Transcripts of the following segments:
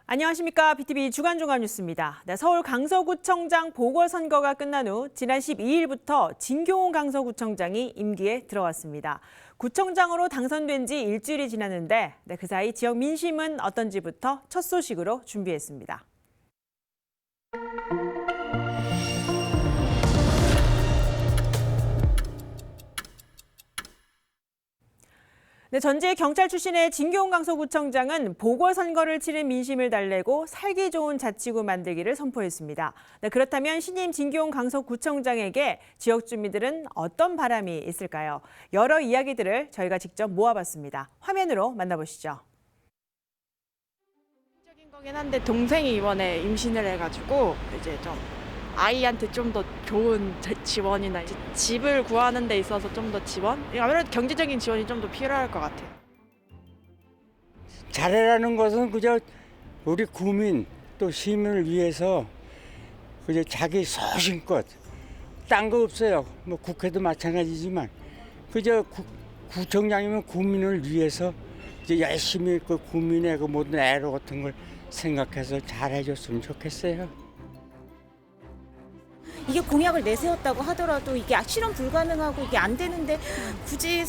안녕하십니까. BTV 주간종합 뉴스입니다. 네, 서울 강서구청장 보궐선거가 끝난 후 지난 12일부터 진교훈 강서구청장이 임기에 들어왔습니다. 구청장으로 당선된 지 일주일이 지났는데 그 사이 지역 민심은 어떤지부터 첫 소식으로 준비했습니다. 네, 전직 경찰 출신의 진교훈 강서구청장은 보궐선거를 치른 민심을 달래고 살기 좋은 자치구 만들기를 선포했습니다. 네, 그렇다면 신임 진교훈 강서구청장에게 지역 주민들은 어떤 바람이 있을까요? 여러 이야기들을 저희가 직접 모아봤습니다. 화면으로 만나보시죠. 적인 거긴 한데 동생이 이번에 임신을 해가지고 이제 좀 아이한테 좀 더 좋은 지원이나 이제 집을 구하는 데 있어서 좀 더 지원? 아무래도 경제적인 지원이 좀 더 필요할 것 같아요. 잘해라는 것은 그저 우리 구민 또 시민을 위해서 그저 자기 소신껏 딴 거 없어요. 뭐 국회도 마찬가지지만 그저 구청장이면 구민을 위해서 이제 열심히 그 구민의 그 모든 애로 같은 걸 생각해서 잘해줬으면 좋겠어요. 이게 공약을 내세웠다고 하더라도 이게 실현 불가능하고 이게 안 되는데 굳이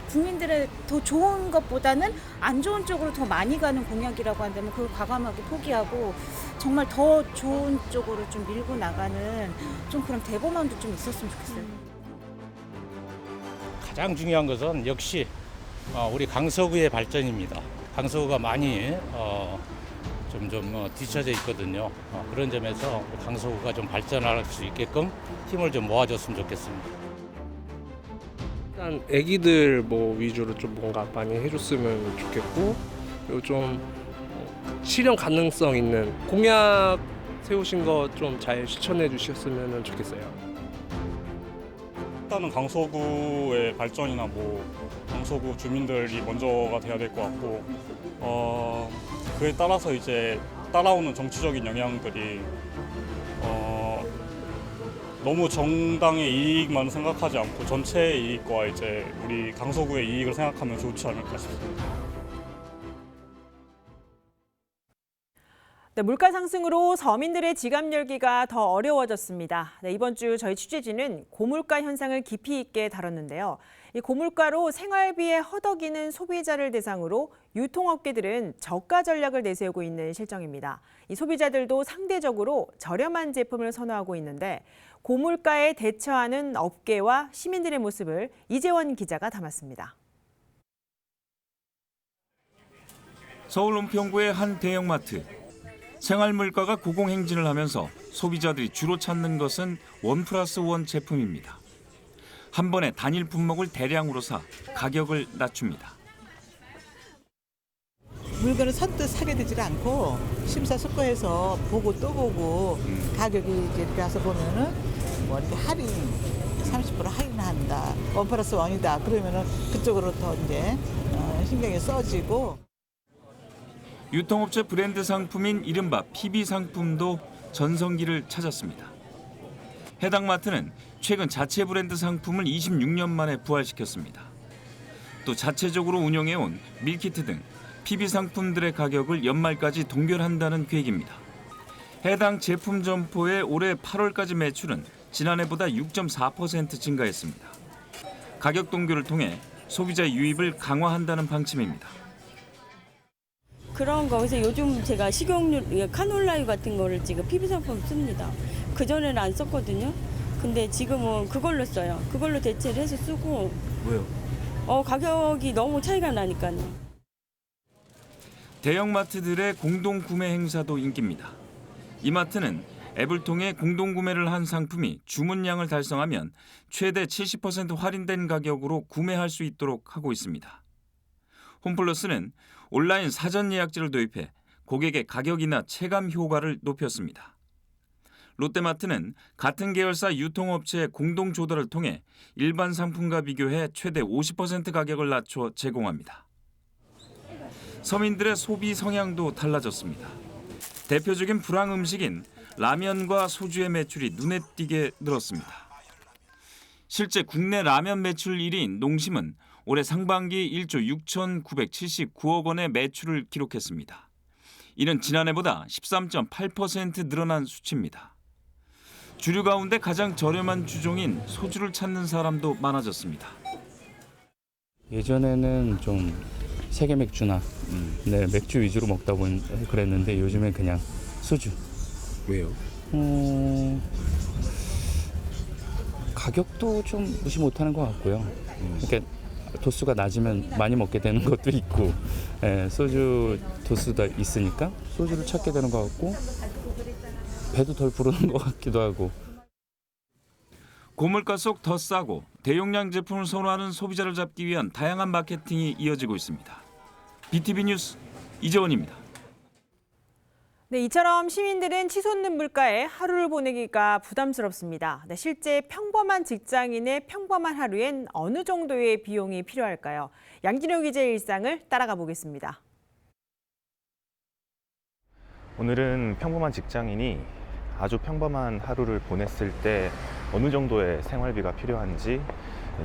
국민들의 더 좋은 것보다는 안 좋은 쪽으로 더 많이 가는 공약이라고 한다면 그걸 과감하게 포기하고 정말 더 좋은 쪽으로 좀 밀고 나가는 좀 그런 대범함도 좀 있었으면 좋겠어요. 가장 중요한 것은 역시 우리 강서구의 발전입니다. 강서구가 많이 좀 뒤처져 있거든요. 그런 점에서 강서구가 좀 발전할 수 있게끔 힘을 좀 모아줬으면 좋겠습니다. 일단 아기들 위주로 좀 뭔가 많이 해줬으면 좋겠고, 그리고 좀 실현 가능성 있는 공약 세우신 거 좀 잘 실천해 주셨으면 좋겠어요. 일단은 강서구의 발전이나 강서구 주민들이 먼저가 돼야 될 것 같고, 그에 따라서 이제 따라오는 정치적인 영향들이 너무 정당의 이익만 생각하지 않고 전체의 이익과 이제 우리 강서구의 이익을 생각하면 좋지 않을까 싶습니다. 네, 물가 상승으로 서민들의 지갑 열기가 더 어려워졌습니다. 네, 이번 주 저희 취재진은 고물가 현상을 깊이 있게 다뤘는데요. 이 고물가로 생활비에 허덕이는 소비자를 대상으로 유통업계들은 저가 전략을 내세우고 있는 실정입니다. 이 소비자들도 상대적으로 저렴한 제품을 선호하고 있는데 고물가에 대처하는 업계와 시민들의 모습을 이재원 기자가 담았습니다. 서울 은평구의 한 대형마트. 생활 물가가 고공행진을 하면서 소비자들이 주로 찾는 것은 1+1 제품입니다. 한 번에 단일 품목을 대량으로 사 가격을 낮춥니다. 물건을 선뜻 사게 되질 않고 심사숙고해서 보고 또 보고 가격이 이렇게 와서 보면은 이렇게 할인 30% 할인한다, 1+1이다 그러면은 그쪽으로 더 이제 신경이 써지고. 유통업체 브랜드 상품인 이른바 PB 상품도 전성기를 찾았습니다. 해당 마트는 최근 자체 브랜드 상품을 26년 만에 부활시켰습니다. 또 자체적으로 운영해온 밀키트 등 PB 상품들의 가격을 연말까지 동결한다는 계획입니다. 해당 제품 점포의 올해 8월까지 매출은 지난해보다 6.4% 증가했습니다. 가격 동결을 통해 소비자 유입을 강화한다는 방침입니다. 그런 거에서 요즘 제가 식용유, 카놀라유 같은 거를 지금 PB 상품 씁니다. 그전에는 안 썼거든요. 근데 지금은 그걸로 써요. 그걸로 대체를 해서 쓰고. 왜요? 가격이 너무 차이가 나니까요. 대형마트들의 공동구매 행사도 인기입니다. 이 마트는 앱을 통해 공동구매를 한 상품이 주문량을 달성하면 최대 70% 할인된 가격으로 구매할 수 있도록 하고 있습니다. 홈플러스는 온라인 사전 예약제를 도입해 고객의 가격이나 체감 효과를 높였습니다. 롯데마트는 같은 계열사 유통업체의 공동 조달을 통해 일반 상품과 비교해 최대 50% 가격을 낮춰 제공합니다. 서민들의 소비 성향도 달라졌습니다. 대표적인 불황 음식인 라면과 소주의 매출이 눈에 띄게 늘었습니다. 실제 국내 라면 매출 1위인 농심은 올해 상반기 1조 6,979억 원의 매출을 기록했습니다. 이는 지난해보다 13.8% 늘어난 수치입니다. 주류 가운데 가장 저렴한 주종인 소주를 찾는 사람도 많아졌습니다. 예전에는 좀 세계 맥주나 네, 맥주 위주로 먹다 보니 그랬는데 요즘엔 그냥 소주. 왜요? 가격도 좀 무시 못하는 것 같고요. 그러니까 도수가 낮으면 많이 먹게 되는 것도 있고, 예, 소주 도수가 있으니까 소주를 찾게 되는 것 같고, 배도 덜 부르는 것 같기도 하고. 고물가 속 더 싸고 대용량 제품을 선호하는 소비자를 잡기 위한 다양한 마케팅이 이어지고 있습니다. BTV 뉴스 이재원입니다. 네, 이처럼 시민들은 치솟는 물가에 하루를 보내기가 부담스럽습니다. 네, 실제 평범한 직장인의 평범한 하루엔 어느 정도의 비용이 필요할까요? 양진호 기자의 일상을 따라가 보겠습니다. 오늘은 평범한 직장인이 아주 평범한 하루를 보냈을 때 어느 정도의 생활비가 필요한지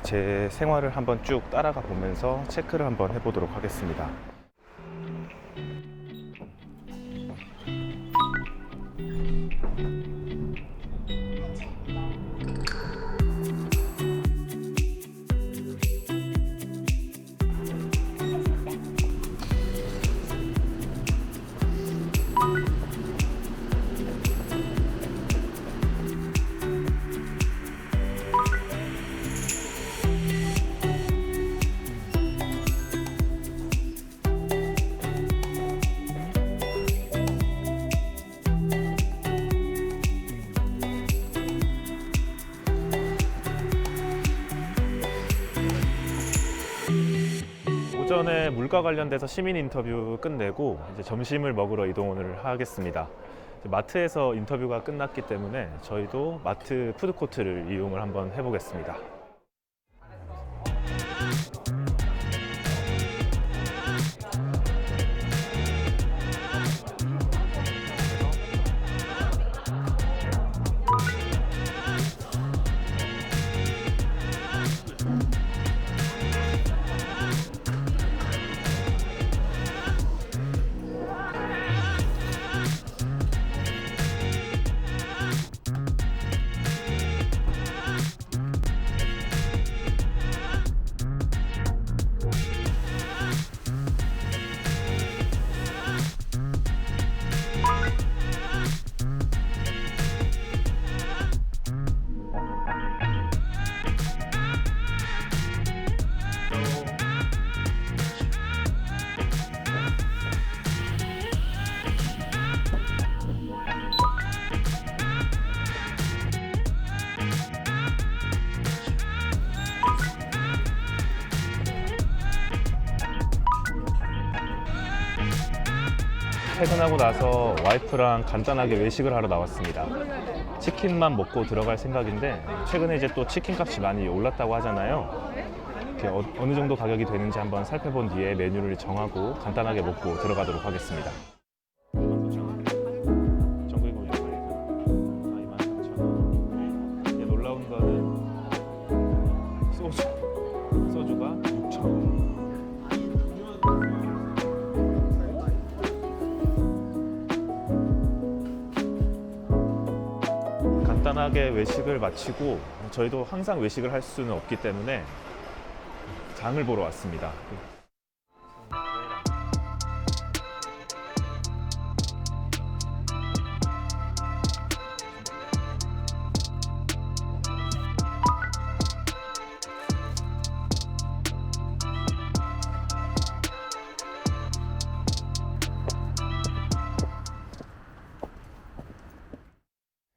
제 생활을 한번 쭉 따라가 보면서 체크를 한번 해보도록 하겠습니다. 오전에 물가 관련돼서 시민 인터뷰 끝내고 이제 점심을 먹으러 이동을 하겠습니다. 마트에서 인터뷰가 끝났기 때문에 저희도 마트 푸드코트를 이용을 한번 해보겠습니다. 퇴근하고 나서 와이프랑 간단하게 외식을 하러 나왔습니다. 치킨만 먹고 들어갈 생각인데 최근에 이제 또 치킨 값이 많이 올랐다고 하잖아요. 이렇게 어느 정도 가격이 되는지 한번 살펴본 뒤에 메뉴를 정하고 간단하게 먹고 들어가도록 하겠습니다. 전국이고 23,000원. 놀라운 거는 소주가 6,000원. 간단하게 외식을 마치고 저희도 항상 외식을 할 수는 없기 때문에 장을 보러 왔습니다.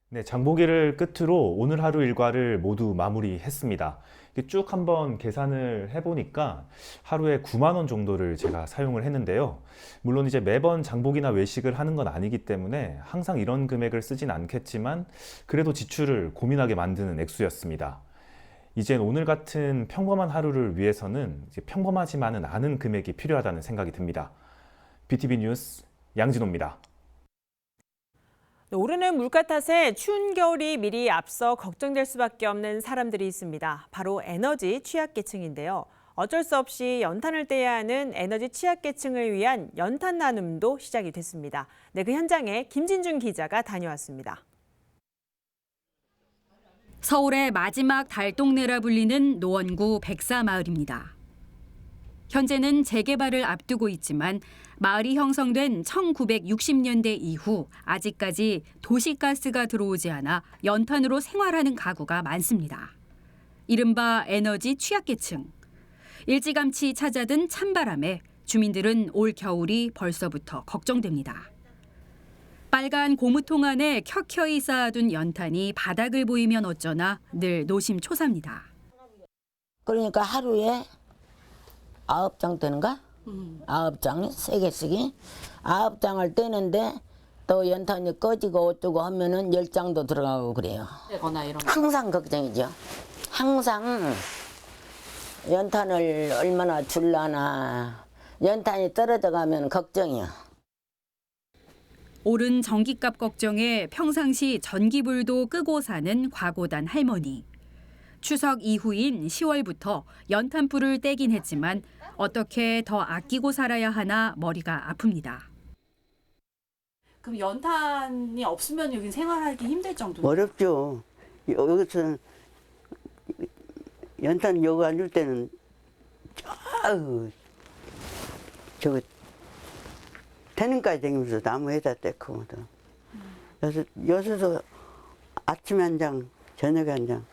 네, 장보기를 끝으로 오늘 하루 일과를 모두 마무리했습니다. 쭉 한번 계산을 해보니까 하루에 9만 원 정도를 제가 사용을 했는데요. 물론 이제 매번 장보기나 외식을 하는 건 아니기 때문에 항상 이런 금액을 쓰진 않겠지만 그래도 지출을 고민하게 만드는 액수였습니다. 이젠 오늘 같은 평범한 하루를 위해서는 이제 평범하지만은 않은 금액이 필요하다는 생각이 듭니다. BTV 뉴스 양진호입니다. 오르는 물가 탓에 추운 겨울이 미리 앞서 걱정될 수밖에 없는 사람들이 있습니다. 바로 에너지 취약계층인데요. 어쩔 수 없이 연탄을 떼야 하는 에너지 취약계층을 위한 연탄 나눔도 시작이 됐습니다. 네, 그 현장에 김진중 기자가 다녀왔습니다. 서울의 마지막 달동네라 불리는 노원구 백사마을입니다. 현재는 재개발을 앞두고 있지만 마을이 형성된 1960년대 이후 아직까지 도시가스가 들어오지 않아 연탄으로 생활하는 가구가 많습니다. 이른바 에너지 취약계층. 일찌감치 찾아든 찬바람에 주민들은 올 겨울이 벌써부터 걱정됩니다. 빨간 고무통 안에 켜켜이 쌓아둔 연탄이 바닥을 보이면 어쩌나 늘 노심초사입니다. 그러니까 하루에 9장 떼는가? 9장, 3개씩이 9장을 떼는데 또 연탄이 꺼지고 어쩌고 하면은 10장도 들어가고 그래요. 항상 걱정이죠. 항상 연탄을 얼마나 줄라나, 연탄이 떨어져 가면 걱정이야. 오른 전기값 걱정에 평상시 전기불도 끄고 사는 과고단 할머니. 추석 이후인 10월부터 연탄불을 떼긴 했지만 어떻게 더 아끼고 살아야 하나 머리가 아픕니다. 그럼 연탄이 없으면 여기 생활하기 힘들 정도예요? 어렵죠. 여기서 연탄 여기 앉을 때는 저거 태능까지 다니면서 나무에다 떼거든. 여기서 아침에 한 장, 저녁에 한 장,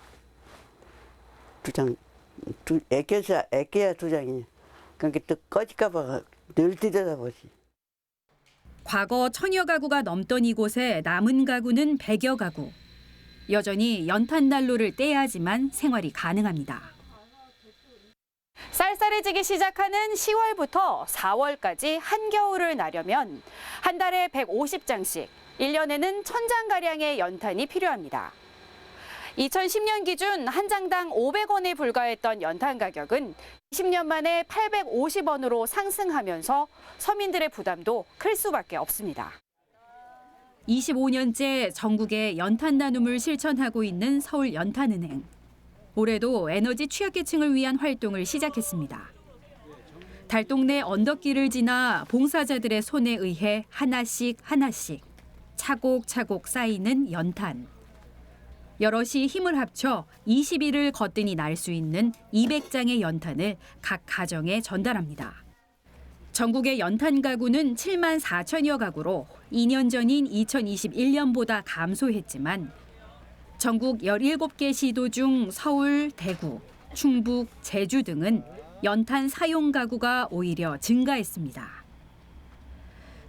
애껴야 2장이냐. 그러니까 또 꺼질까봐 늘 들여다보지. 과거 1000여 가구가 넘던 이곳에 남은 가구는 100여 가구. 여전히 연탄 난로를 떼야지만 생활이 가능합니다. 쌀쌀해지기 시작하는 10월부터 4월까지 한겨울을 나려면 한 달에 150장씩, 1년에는 1000장가량의 연탄이 필요합니다. 2010년 기준 한 장당 500원에 불과했던 연탄 가격은 20년 만에 850원으로 상승하면서 서민들의 부담도 클 수밖에 없습니다. 25년째 전국에 연탄 나눔을 실천하고 있는 서울연탄은행. 올해도 에너지 취약계층을 위한 활동을 시작했습니다. 달동네 언덕길을 지나 봉사자들의 손에 의해 하나씩 차곡차곡 쌓이는 연탄. 여럿이 힘을 합쳐 20일을 거뜬히 날 수 있는 200장의 연탄을 각 가정에 전달합니다. 전국의 연탄 가구는 7만 4천여 가구로 2년 전인 2021년보다 감소했지만 전국 17개 시도 중 서울, 대구, 충북, 제주 등은 연탄 사용 가구가 오히려 증가했습니다.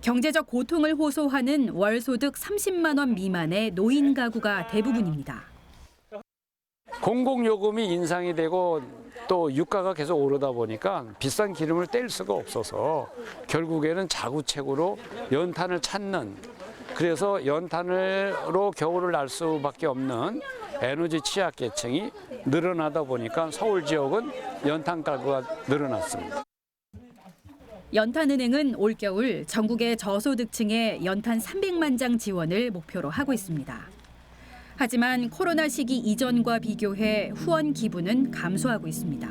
경제적 고통을 호소하는 월 소득 30만 원 미만의 노인 가구가 대부분입니다. 공공요금이 인상이 되고 또 유가가 계속 오르다 보니까 비싼 기름을 뗄 수가 없어서 결국에는 자구책으로 연탄을 찾는, 그래서 연탄으로 겨울을 날 수밖에 없는 에너지 취약계층이 늘어나다 보니까 서울 지역은 연탄 가구가 늘어났습니다. 연탄은행은 올겨울 전국의 저소득층에 연탄 300만 장 지원을 목표로 하고 있습니다. 하지만 코로나 시기 이전과 비교해 후원 기부는 감소하고 있습니다.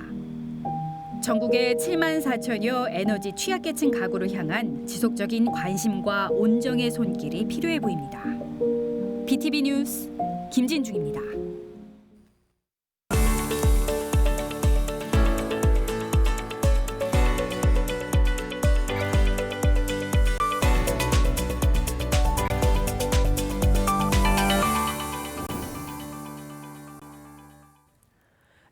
전국의 7만 4천여 에너지 취약계층 가구를 향한 지속적인 관심과 온정의 손길이 필요해 보입니다. BTV 뉴스 김진중입니다.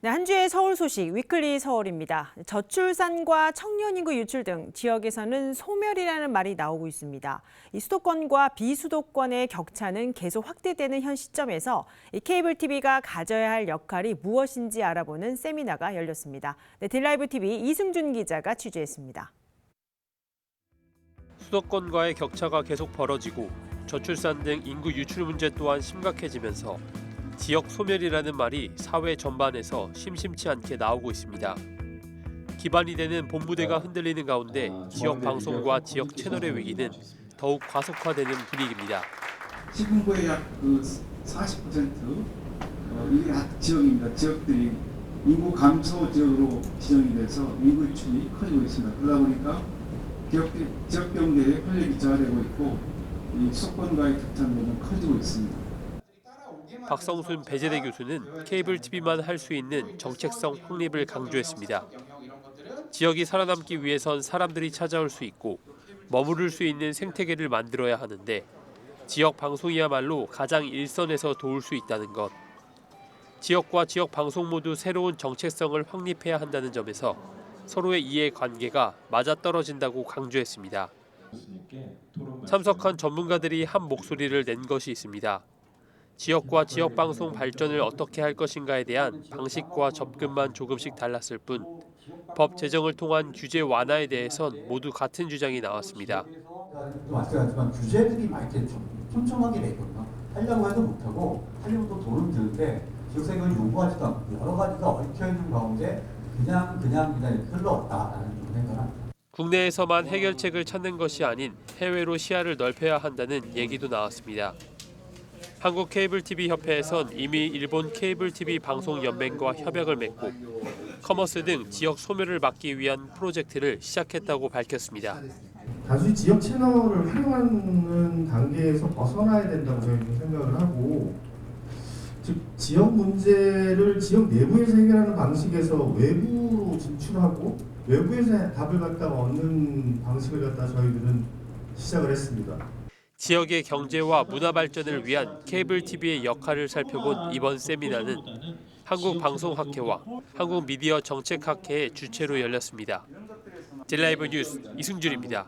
네, 한 주의 서울 소식 위클리 서울입니다. 저출산과 청년 인구 유출 등 지역에서는 소멸이라는 말이 나오고 있습니다. 이 수도권과 비수도권의 격차는 계속 확대되는 현 시점에서 이 케이블 TV가 가져야 할 역할이 무엇인지 알아보는 세미나가 열렸습니다. 네, 딜라이브 TV 이승준 기자가 취재했습니다. 수도권과의 격차가 계속 벌어지고 저출산 등 인구 유출 문제 또한 심각해지면서 지역 소멸이라는 말이 사회 전반에서 심심치 않게 나오고 있습니다. 기반이 되는 본부대가 흔들리는 가운데 지역 방송과 지역 채널의 위기는 더욱 과속화되는 분위기입니다. 시군구의 약 40% 이게 지역입니다. 지역들이 인구 감소 지역으로 지정이 돼서 인구 유출이 커지고 있습니다. 그러다 보니까 지역경제에 활력이 저하되고 있고 이 수도권과의 격차는 커지고 있습니다. 박성순 배재대 교수는 케이블 TV만 할 수 있는 정책성 확립을 강조했습니다. 지역이 살아남기 위해선 사람들이 찾아올 수 있고 머무를 수 있는 생태계를 만들어야 하는데 지역 방송이야말로 가장 일선에서 도울 수 있다는 것. 지역과 지역 방송 모두 새로운 정체성을 확립해야 한다는 점에서 서로의 이해관계가 맞아떨어진다고 강조했습니다. 참석한 전문가들이 한 목소리를 낸 것이 있습니다. 지역과 지역 방송 발전을 어떻게 할 것인가에 대한 방식과 접근만 조금씩 달랐을 뿐 법 제정을 통한 규제 완화에 대해선 모두 같은 주장이 나왔습니다. 마찬가지지만 규제들이 많이 촘촘하게 돼 있거든요. 하려고 해도 못하고 하려고 또 돈을 드는데 지역생활을 요구하지도 않고 여러 가지가 얽혀 있는 가운데 그냥 이렇게 흘러왔다라는 좀 생각을. 국내에서만 해결책을 찾는 것이 아닌 해외로 시야를 넓혀야 한다는 얘기도 나왔습니다. 한국 케이블 TV 협회에선 이미 일본 케이블 TV 방송 연맹과 협약을 맺고 커머스 등 지역 소멸을 막기 위한 프로젝트를 시작했다고 밝혔습니다. 단순히 지역 채널을 활용하는 단계에서 벗어나야 된다고 저희는 생각을 하고, 즉 지역 문제를 지역 내부에서 해결하는 방식에서 외부로 진출하고 외부에서 답을 갖다가 얻는 방식을 갖다 저희들은 시작을 했습니다. 지역의 경제와 문화 발전을 위한 케이블 TV의 역할을 살펴본 이번 세미나는 한국방송학회와 한국미디어정책학회의 주최로 열렸습니다. 젤라이브 뉴스 이승준입니다.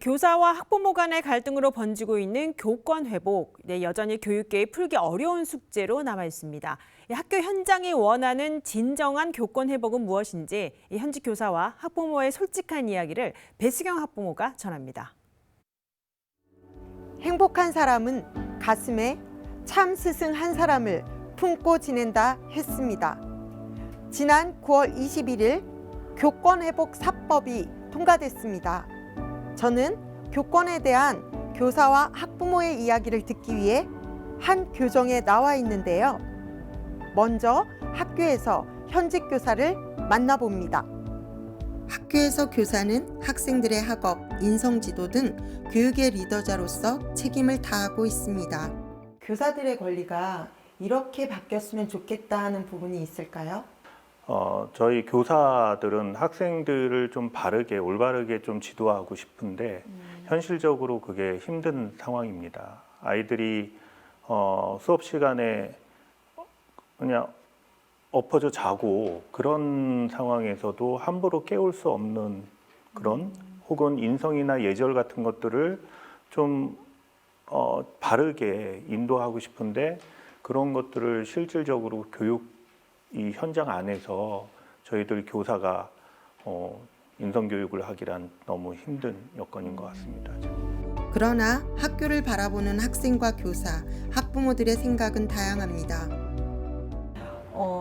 교사와 학부모 간의 갈등으로 번지고 있는 교권 회복, 여전히 교육계에 풀기 어려운 숙제로 남아 있습니다. 학교 현장이 원하는 진정한 교권 회복은 무엇인지 현직 교사와 학부모의 솔직한 이야기를 배수경 학부모가 전합니다. 행복한 사람은 가슴에 참 스승 한 사람을 품고 지낸다 했습니다. 지난 9월 21일 교권 회복 4법이 통과됐습니다. 저는 교권에 대한 교사와 학부모의 이야기를 듣기 위해 한 교정에 나와 있는데요. 먼저 학교에서 현직 교사를 만나봅니다. 학교에서 교사는 학생들의 학업, 인성지도 등 교육의 리더자로서 책임을 다하고 있습니다. 교사들의 권리가 이렇게 바뀌었으면 좋겠다 하는 부분이 있을까요? 저희 교사들은 학생들을 좀 바르게, 올바르게 좀 지도하고 싶은데 현실적으로 그게 힘든 상황입니다. 아이들이 수업 시간에 그냥 엎어져 자고 그런 상황에서도 함부로 깨울 수 없는 그런 혹은 인성이나 예절 같은 것들을 좀 바르게 인도하고 싶은데 그런 것들을 실질적으로 교육 이 현장 안에서 저희들 교사가 인성교육을 하기란 너무 힘든 여건인 것 같습니다. 그러나 학교를 바라보는 학생과 교사, 학부모들의 생각은 다양합니다.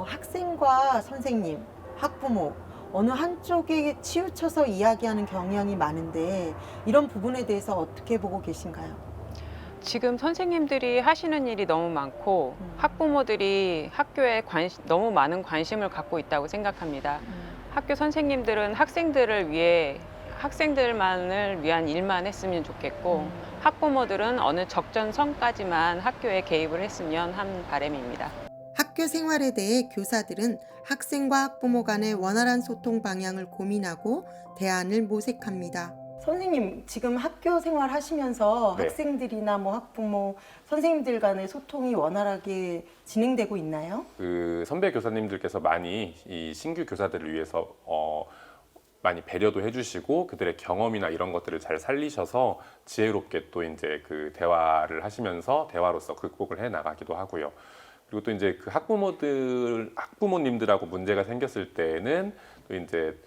학생과 선생님, 학부모 어느 한쪽에 치우쳐서 이야기하는 경향이 많은데 이런 부분에 대해서 어떻게 보고 계신가요? 지금 선생님들이 하시는 일이 너무 많고 학부모들이 학교에 너무 많은 관심을 갖고 있다고 생각합니다. 학교 선생님들은 학생들을 위해 학생들만을 위한 일만 했으면 좋겠고 학부모들은 어느 적정선까지만 학교에 개입을 했으면 하는 바람입니다. 학교 생활에 대해 교사들은 학생과 학부모 간의 원활한 소통 방향을 고민하고 대안을 모색합니다. 선생님, 지금 학교 생활 하시면서 네. 학생들이나 학부모, 선생님들 간의 소통이 원활하게 진행되고 있나요? 그 선배 교사님들께서 많이 이 신규 교사들을 위해서 많이 배려도 해주시고 그들의 경험이나 이런 것들을 잘 살리셔서 지혜롭게 또 이제 그 대화를 하시면서 대화로서 극복을 해 나가기도 하고요. 그리고 또 이제 그 학부모님들하고 문제가 생겼을 때는 또 이제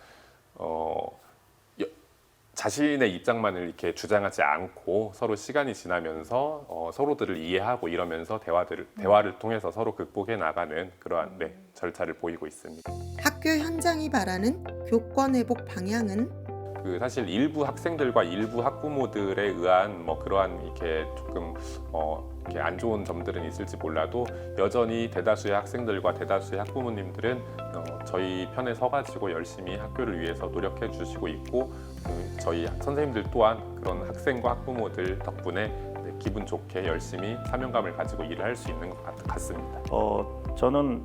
자신의 입장만을 이렇게 주장하지 않고 서로 시간이 지나면서 서로들을 이해하고 이러면서 대화를 통해서 서로 극복해 나가는 그러한 절차를 보이고 있습니다. 학교 현장이 바라는 교권 회복 방향은 사실 일부 학생들과 일부 학부모들에 의한 그러한 이렇게 조금 이렇게 안 좋은 점들은 있을지 몰라도 여전히 대다수의 학생들과 대다수의 학부모님들은 저희 편에 서가지고 열심히 학교를 위해서 노력해 주시고 있고 저희 선생님들 또한 그런 학생과 학부모들 덕분에 기분 좋게 열심히 사명감을 가지고 일을 할 수 있는 것 같습니다. 저는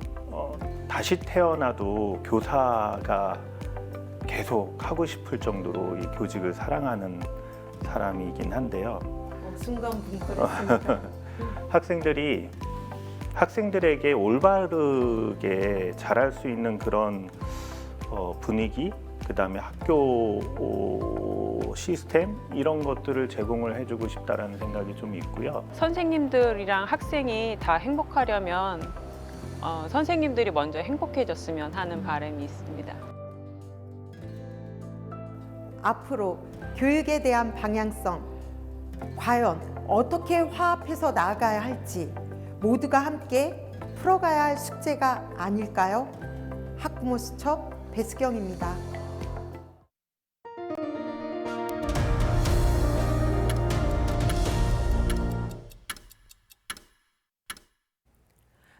다시 태어나도 교사가 계속 하고 싶을 정도로 이 교직을 사랑하는 사람이긴 한데요. 순간 뭉클했습니다. 학생들에게 올바르게 잘할 수 있는 그런 분위기, 그다음에 학교 시스템 이런 것들을 제공을 해주고 싶다라는 생각이 좀 있고요. 선생님들이랑 학생이 다 행복하려면 선생님들이 먼저 행복해졌으면 하는 바람이 있습니다. 앞으로 교육에 대한 방향성, 과연 어떻게 화합해서 나아가야 할지 모두가 함께 풀어가야 할 숙제가 아닐까요? 학부모 수첩 배수경입니다.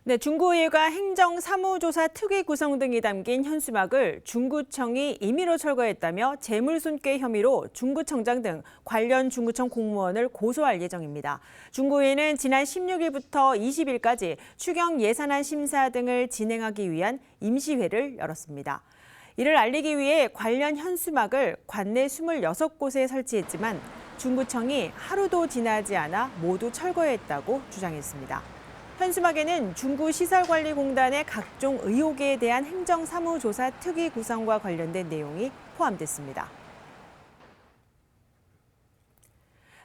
네, 중구의회가 행정사무조사 특위 구성 등이 담긴 현수막을 중구청이 임의로 철거했다며 재물손괴 혐의로 중구청장 등 관련 중구청 공무원을 고소할 예정입니다. 중구의회는 지난 16일부터 20일까지 추경 예산안 심사 등을 진행하기 위한 임시회를 열었습니다. 이를 알리기 위해 관련 현수막을 관내 26곳에 설치했지만 중구청이 하루도 지나지 않아 모두 철거했다고 주장했습니다. 현수막에는 중구시설관리공단의 각종 의혹에 대한 행정사무조사 특위 구성과 관련된 내용이 포함됐습니다.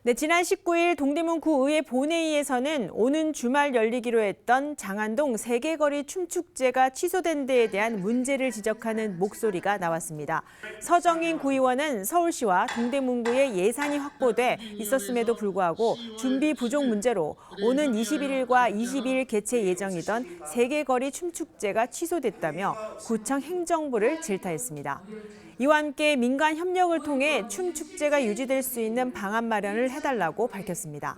네, 지난 19일 동대문 구의회 본회의에서는 오는 주말 열리기로 했던 장안동 세계거리 춤축제가 취소된 데에 대한 문제를 지적하는 목소리가 나왔습니다. 서정인 구의원은 서울시와 동대문구의 예산이 확보돼 있었음에도 불구하고 준비 부족 문제로 오는 21일과 22일 개최 예정이던 세계거리 춤축제가 취소됐다며 구청 행정부를 질타했습니다. 이와 함께 민간 협력을 통해 춤축제가 유지될 수 있는 방안 마련을 해달라고 밝혔습니다.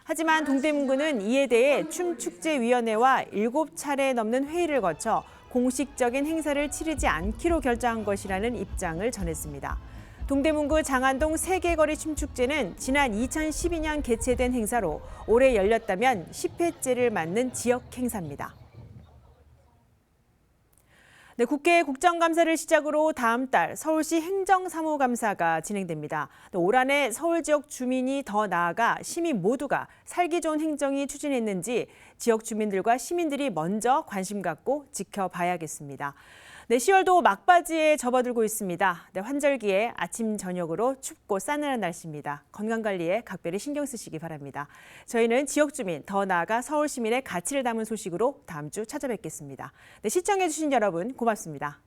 하지만 동대문구는 이에 대해 춤축제위원회와 7차례 넘는 회의를 거쳐 공식적인 행사를 치르지 않기로 결정한 것이라는 입장을 전했습니다. 동대문구 장안동 세계거리 춤축제는 지난 2012년 개최된 행사로 올해 열렸다면 10회째를 맞는 지역 행사입니다. 네, 국회 국정감사를 시작으로 다음 달 서울시 행정사무감사가 진행됩니다. 올 한 해 서울 지역 주민이 더 나아가 시민 모두가 살기 좋은 행정이 추진했는지 지역 주민들과 시민들이 먼저 관심 갖고 지켜봐야겠습니다. 네, 10월도 막바지에 접어들고 있습니다. 네, 환절기에 아침 저녁으로 춥고 싸늘한 날씨입니다. 건강관리에 각별히 신경 쓰시기 바랍니다. 저희는 지역 주민, 더 나아가 서울 시민의 가치를 담은 소식으로 다음 주 찾아뵙겠습니다. 네, 시청해주신 여러분 고맙습니다.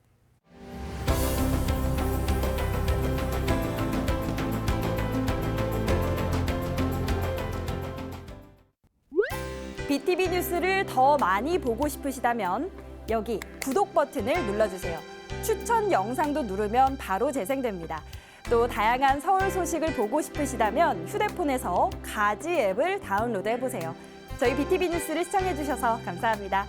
BTV 뉴스를 더 많이 보고 싶으시다면 여기 구독 버튼을 눌러주세요. 추천 영상도 누르면 바로 재생됩니다. 또 다양한 서울 소식을 보고 싶으시다면 휴대폰에서 가지 앱을 다운로드해보세요. 저희 BTV 뉴스를 시청해주셔서 감사합니다.